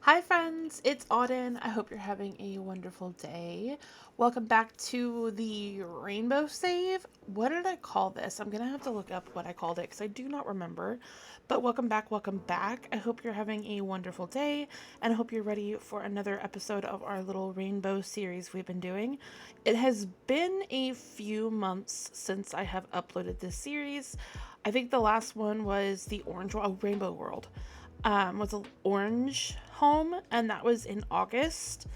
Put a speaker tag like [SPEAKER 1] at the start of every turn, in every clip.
[SPEAKER 1] Hi friends, it's Auden. I hope you're having a wonderful day. Welcome back to the rainbow save. What did I call this? I'm gonna have to look up what I called it because I do not remember. But welcome back, welcome back. I hope you're having a wonderful day and I hope you're ready for another episode of our little rainbow series we've been doing. It has been a few months since I have uploaded this series. I think the last one was the Rainbow World was an orange home, and that was in August.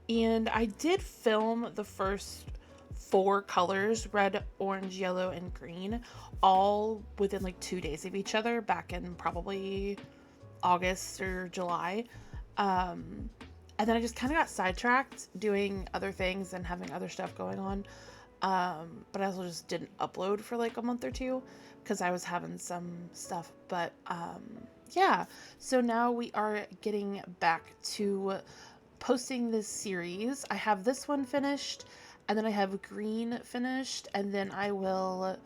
[SPEAKER 1] And I did film the first four colors, red, orange, yellow, and green, all within like 2 days of each other back in probably August or July. Um, and then I just kind of got sidetracked doing other things and having other stuff going on. But I also just didn't upload for like a month or two because I was having some stuff. But yeah, so now we are getting back to posting this series. I have this one finished, and then I have green finished, and then I will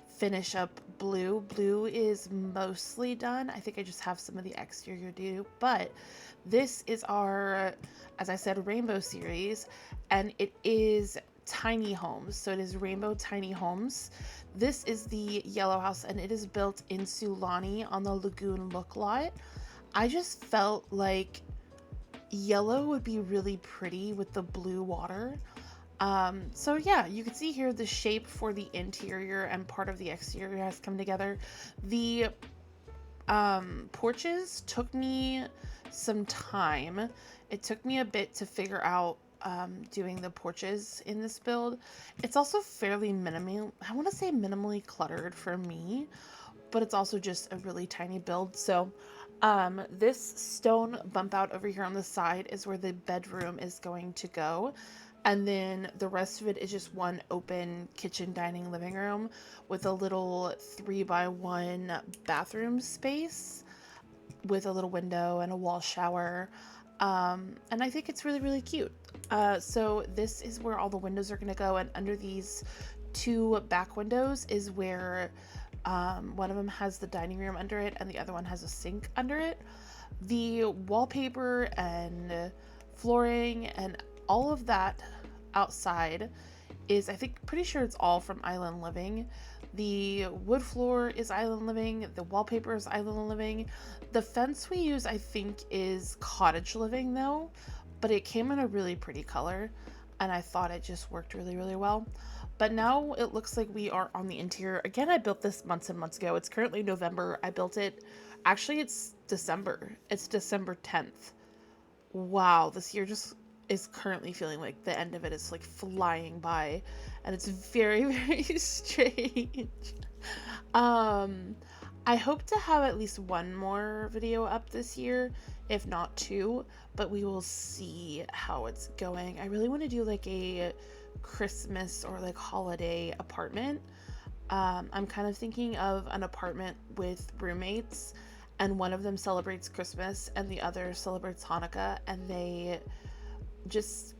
[SPEAKER 1] finish up blue. Blue is mostly done. I think I just have some of the exterior to do, but this is our, as I said, rainbow series, and it is tiny homes. So it is rainbow tiny homes. This is the yellow house, and it is built in Sulani on the Lagoon look lot. I just felt like yellow would be really pretty with the blue water. So yeah, you can see here the shape for the interior and part of the exterior has come together. The porches took me some time. It took me a bit to figure out doing the porches in this build. It's also fairly I want to say minimally cluttered for me, but it's also just a really tiny build. So this stone bump out over here on the side is where the bedroom is going to go. And then the rest of it is just one open kitchen, dining, living room with a little 3x1 bathroom space with a little window and a wall shower. And I think it's really, really cute. So this is where all the windows are going to go. And under these two back windows is where one of them has the dining room under it and the other one has a sink under it. The wallpaper and flooring and all of that outside is, I think, pretty sure it's all from Island Living. The wood floor is Island Living. The wallpaper is Island Living. The fence we use, I think, is Cottage Living though, but it came in a really pretty color and I thought it just worked really, really well. But now it looks like we are on the interior. Again, I built this months and months ago. It's currently November. I built it, actually it's December. It's December 10th. Wow, this year just is currently feeling like the end of it is like flying by, and it's very, very strange. um I hope to have at least one more video up this year, if not two, but we will see how it's going. I really want to do like a Christmas or like holiday apartment. I'm kind of thinking of an apartment with roommates, and one of them celebrates Christmas and the other celebrates Hanukkah, and they just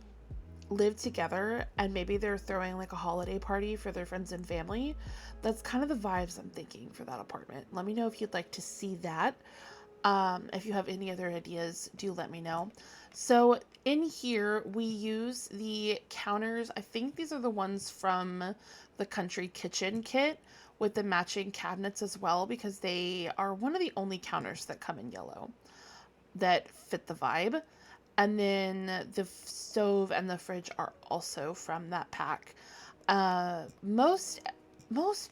[SPEAKER 1] live together, and maybe they're throwing like a holiday party for their friends and family. That's kind of the vibes I'm thinking for that apartment. Let me know if you'd like to see that. If you have any other ideas, do let me know. So in here we use the counters. I think these are the ones from the Country Kitchen kit with the matching cabinets as well, because they are one of the only counters that come in yellow that fit the vibe. And then the stove and the fridge are also from that pack. Most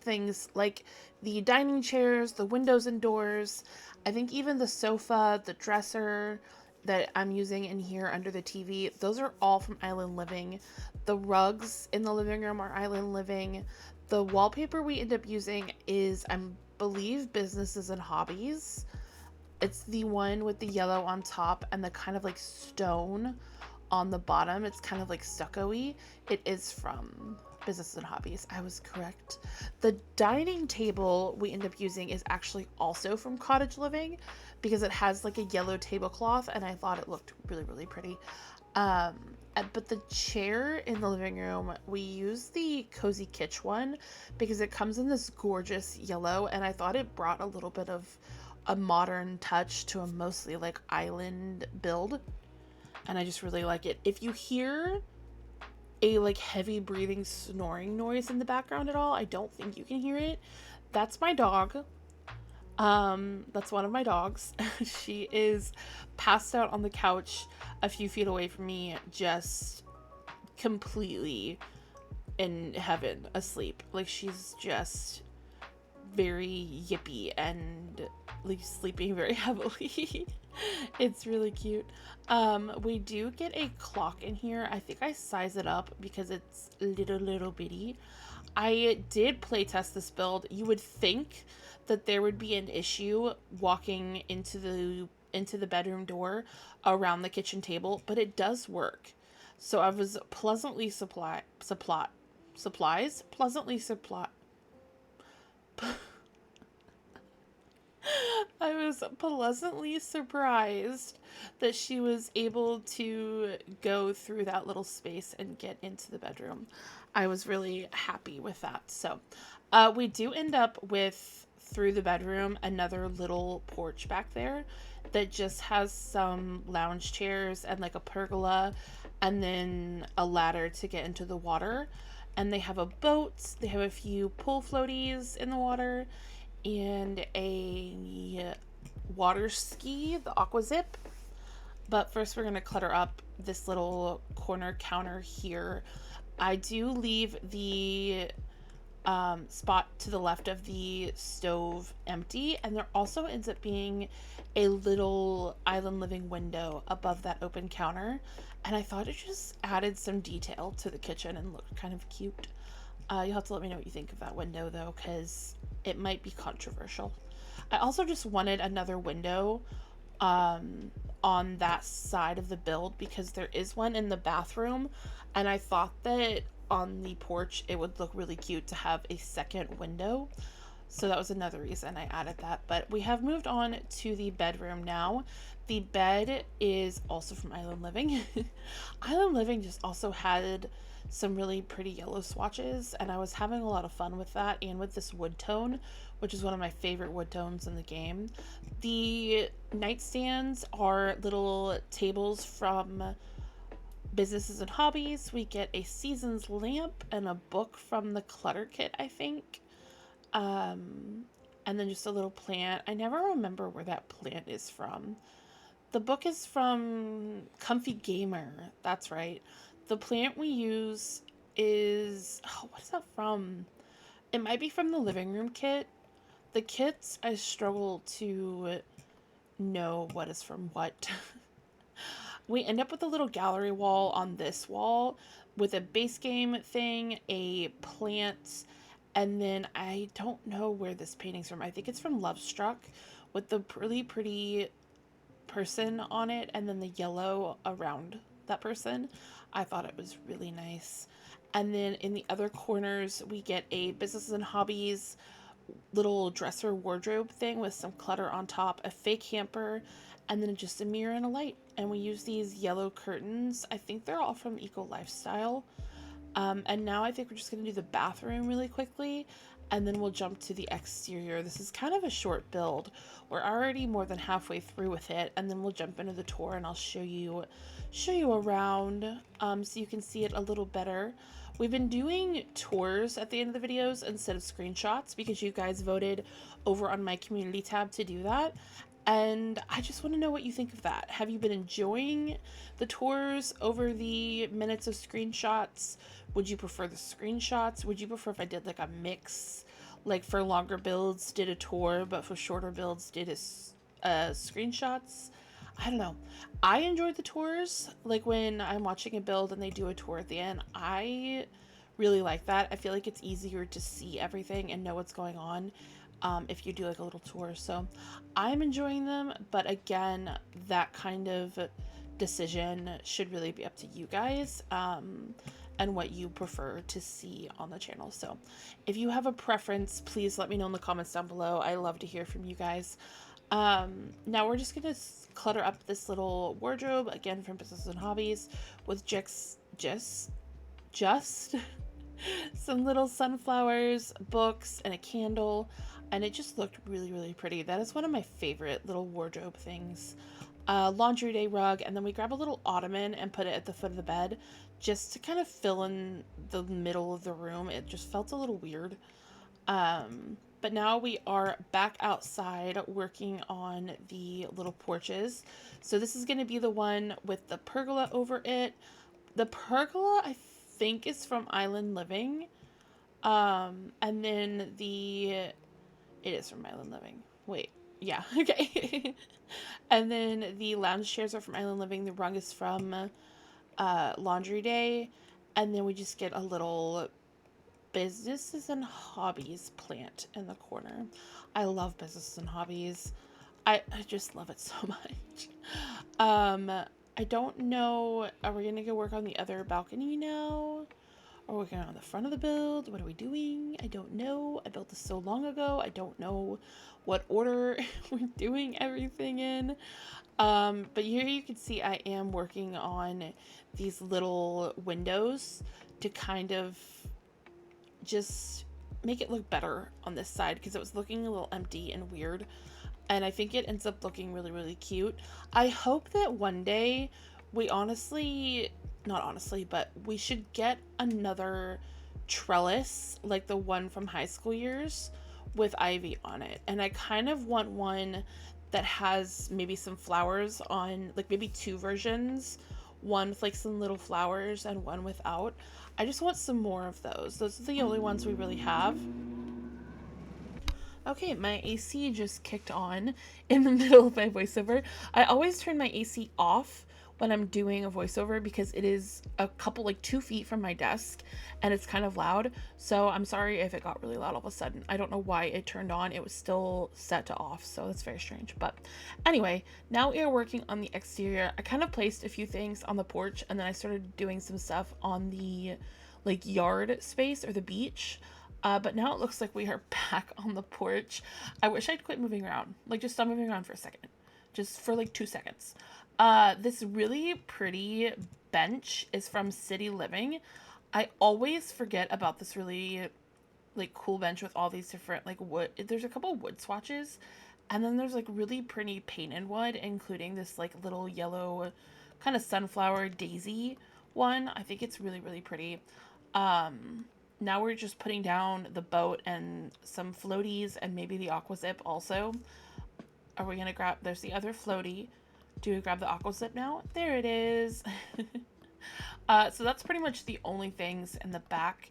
[SPEAKER 1] things like the dining chairs, the windows and doors, I think even the sofa, the dresser that I'm using in here under the TV, those are all from Island Living. The rugs in the living room are Island Living. The wallpaper we end up using is, I believe, Businesses and Hobbies. It's the one with the yellow on top and the kind of like stone on the bottom. It's kind of like stucco-y. It is from Businesses and Hobbies. I was correct. The dining table we end up using is actually also from Cottage Living because it has like a yellow tablecloth and I thought it looked really, really pretty. But the chair in the living room, we use the Cozy Kitsch one because it comes in this gorgeous yellow, and I thought it brought a little bit of a modern touch to a mostly like island build, and I just really like it. If you hear a like heavy breathing snoring noise in the background at all, I don't think you can hear it. That's my dog. That's one of my dogs. She is passed out on the couch a few feet away from me, just completely in heaven, asleep. Like, she's just very yippy and like sleeping very heavily. It's really cute. We do get a clock in here. I think I size it up because it's little bitty. I did playtest this build. You would think that there would be an issue walking into the bedroom door around the kitchen table, but it does work. So I was pleasantly I was pleasantly surprised that she was able to go through that little space and get into the bedroom. I was really happy with that. So we do end up with, through the bedroom, another little porch back there that just has some lounge chairs and like a pergola and then a ladder to get into the water. And they have a boat, they have a few pool floaties in the water, and a water ski, the aqua zip. But first we're going to clutter up this little corner counter here. I do leave the spot to the left of the stove empty, and there also ends up being a little island living window above that open counter, and I thought it just added some detail to the kitchen and looked kind of cute. You'll have to let me know what you think of that window though, because it might be controversial. I also just wanted another window on that side of the build because there is one in the bathroom, and I thought that on the porch it would look really cute to have a second window. So that was another reason I added that. But we have moved on to the bedroom now. The bed is also from Island Living. Island Living just also had some really pretty yellow swatches, and I was having a lot of fun with that and with this wood tone, which is one of my favorite wood tones in the game. The nightstands are little tables from Businesses and Hobbies. We get a Seasons lamp and a book from the Clutter Kit, I think. And then just a little plant. I never remember where that plant is from. The book is from Comfy Gamer. That's right. The plant we use is, oh, what is that from? It might be from the living room kit. The kits, I struggle to know what is from what. We end up with a little gallery wall on this wall with a base game thing, a plant, and then I don't know where this painting's from. I think it's from Love Struck with the really pretty person on it and then the yellow around that person. I thought it was really nice. And then in the other corners, we get a Businesses and Hobbies little dresser wardrobe thing with some clutter on top, a fake hamper, and then just a mirror and a light. And we use these yellow curtains. I think they're all from Eco Lifestyle. And now I think we're just going to do the bathroom really quickly, and then we'll jump to the exterior. This is kind of a short build. We're already more than halfway through with it, and then we'll jump into the tour and I'll show you around so you can see it a little better. We've been doing tours at the end of the videos instead of screenshots because you guys voted over on my community tab to do that. And I just want to know what you think of that. Have you been enjoying the tours over the minutes of screenshots? Would you prefer the screenshots? Would you prefer if I did like a mix? Like for longer builds, did a tour, but for shorter builds, did a screenshots? I don't know. I enjoyed the tours. Like when I'm watching a build and they do a tour at the end, I really like that. I feel like it's easier to see everything and know what's going on if you do like a little tour. So I'm enjoying them, but again, that kind of decision should really be up to you guys and what you prefer to see on the channel. So if you have a preference, please let me know in the comments down below. I love to hear from you guys. Now we're just gonna clutter up this little wardrobe again from Businesses and Hobbies with just some little sunflowers, books, and a candle. and it just looked really, really pretty. That is one of my favorite little wardrobe things. Laundry day rug, and then we grab a little ottoman and put it at the foot of the bed just to kind of fill in the middle of the room. It just felt a little weird. But now we are back outside working on the little porches. So this is going to be the one with the pergola over it. The pergola, I think, is from Island Living. And then it is from Island Living. Wait, yeah, okay. And then the lounge chairs are from Island Living. The rug is from Laundry Day. And then we just get a little businesses and hobbies plant in the corner. I love businesses and hobbies. I just love it so much. I don't know. Are we gonna go work on the other balcony now? Are we working on the front of the build? What are we doing? I don't know. I built this so long ago. I don't know what order we're doing everything in. But here you can see I am working on these little windows to kind of just make it look better on this side because it was looking a little empty and weird, and I think it ends up looking really, really cute. I hope that one day we but we should get another trellis like the one from high school years with ivy on it, and I kind of want one that has maybe some flowers on, like maybe two versions, one with like some little flowers and one without. I just want some more of those. Those are the only ones we really have. Okay, my AC just kicked on in the middle of my voiceover. I always turn my AC off when I'm doing a voiceover because it is a couple, like 2 feet from my desk, and it's kind of loud. So I'm sorry if it got really loud all of a sudden. I don't know why it turned on. It was still set to off, so that's very strange. But anyway, now we are working on the exterior. I kind of placed a few things on the porch, and then I started doing some stuff on the like yard space or the beach. But now it looks like we are back on the porch. I wish I'd quit moving around. Like, just stop moving around for a second. Just for like 2 seconds. This really pretty bench is from City Living. I always forget about this really like cool bench with all these different like wood. There's a couple wood swatches, and then there's like really pretty painted wood, including this like little yellow kind of sunflower daisy one. I think it's really, really pretty. Now we're just putting down the boat and some floaties and maybe the aqua zip also. Are we gonna grab, there's the other floaty. Do we grab the aqua zip now? There it is. So that's pretty much the only things in the back.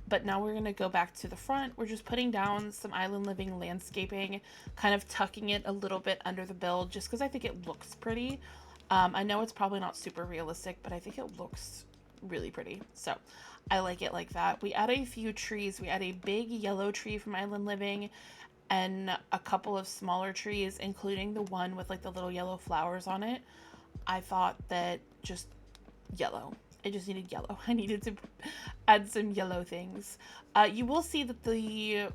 [SPEAKER 1] But now we're gonna go back to the front. We're just putting down some Island Living landscaping, kind of tucking it a little bit under the build just because I think it looks pretty. I know it's probably not super realistic, but I think it looks really pretty. So I like it like that. We add a few trees. We add a big yellow tree from Island Living and a couple of smaller trees, including the one with like the little yellow flowers on it. I thought that just yellow. It just needed yellow. I needed to add some yellow things. You will see that the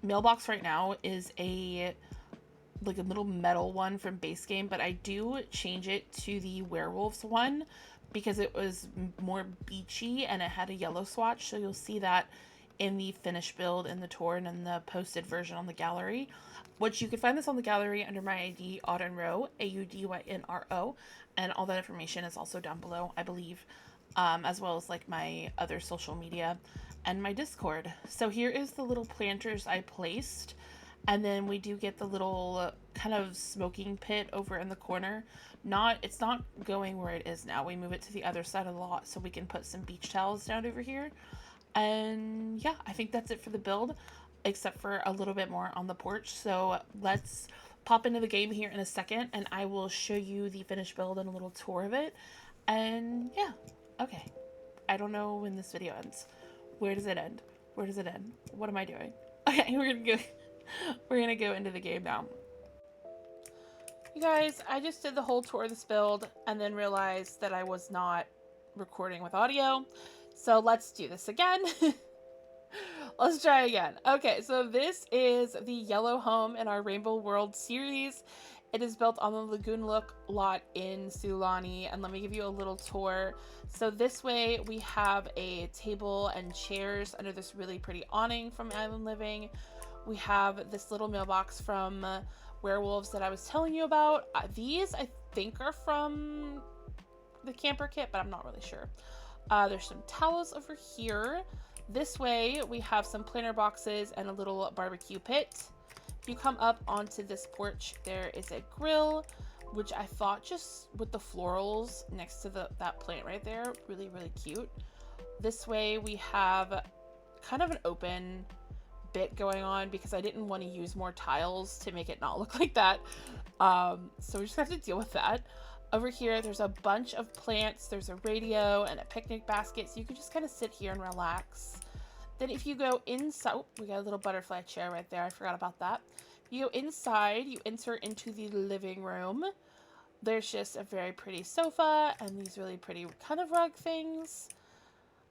[SPEAKER 1] mailbox right now is like a little metal one from base game, but I do change it to the werewolves one because it was more beachy and it had a yellow swatch. So you'll see that in the finished build, in the tour, and in the posted version on the gallery, which you can find this on the gallery under my ID, AudynRo, AUDYNRO, and all that information is also down below, I believe, as well as like my other social media and my Discord. So here is the little planters I placed, and then we do get the little kind of smoking pit over in the corner. It's not going where it is now. We move it to the other side of the lot so we can put some beach towels down over here. And yeah, I think that's it for the build, except for a little bit more on the porch. So let's pop into the game here in a second, and I will show you the finished build and a little tour of it. And yeah, okay. I don't know when this video ends. Where does it end? Where does it end? What am I doing? Okay, we're gonna go into the game now. You guys, I just did the whole tour of this build and then realized that I was not recording with audio. So let's do this again. Let's try again. Okay, so this is the yellow home in our Rainbow World series. It is built on the Lagoon lot in Sulani, and let me give you a little tour. So this way we have a table and chairs under this really pretty awning from Island Living. We have this little mailbox from Werewolves that I was telling you about. These I think are from the camper kit, but I'm not really sure. There's some towels over here. This way we have some planter boxes and a little barbecue pit. If you come up onto this porch, there is a grill, which I thought just with the florals next to that plant right there, really, really cute. This way we have kind of an open bit going on because I didn't want to use more tiles to make it not look like that. So we just have to deal with that. Over here, there's a bunch of plants. There's a radio and a picnic basket, so you can just kind of sit here and relax. Then if you go inside, oh, we got a little butterfly chair right there. I forgot about that. If you go inside, you enter into the living room. There's just a very pretty sofa and these really pretty kind of rug things.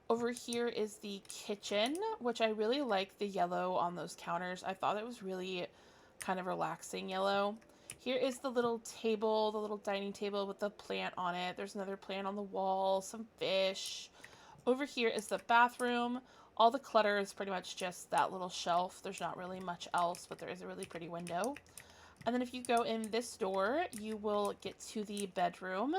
[SPEAKER 1] Over here is the kitchen, which I really like the yellow on those counters. I thought it was really kind of relaxing yellow. Here is the little table, the little dining table with the plant on it. There's another plant on the wall, some fish. Over here is the bathroom. All the clutter is pretty much just that little shelf. There's not really much else, but there is a really pretty window. And then if you go in this door, you will get to the bedroom.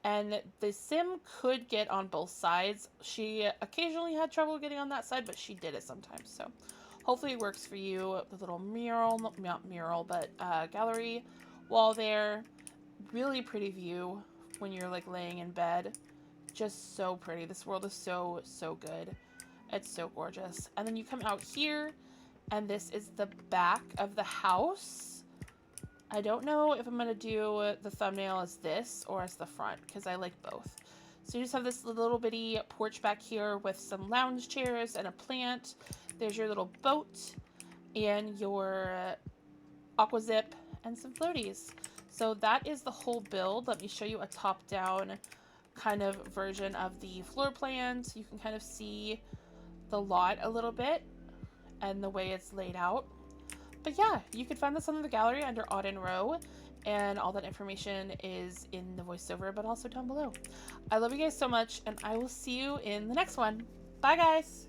[SPEAKER 1] And the sim could get on both sides. She occasionally had trouble getting on that side, but she did it sometimes. So hopefully it works for you. The little mural, not mural, but gallery wall there. Really pretty view when you're like laying in bed. Just so pretty. This world is so, so good. It's so gorgeous. And then you come out here, and this is the back of the house. I don't know if I'm going to do the thumbnail as this or as the front, because I like both. So you just have this little bitty porch back here with some lounge chairs and a plant. There's your little boat and your aqua zip and some floaties. So that is the whole build. Let me show you a top-down kind of version of the floor plan, so you can kind of see the lot a little bit and the way it's laid out. But yeah, you can find this on the gallery under AudynRo, and all that information is in the voiceover, but also down below. I love you guys so much, and I will see you in the next one. Bye, guys!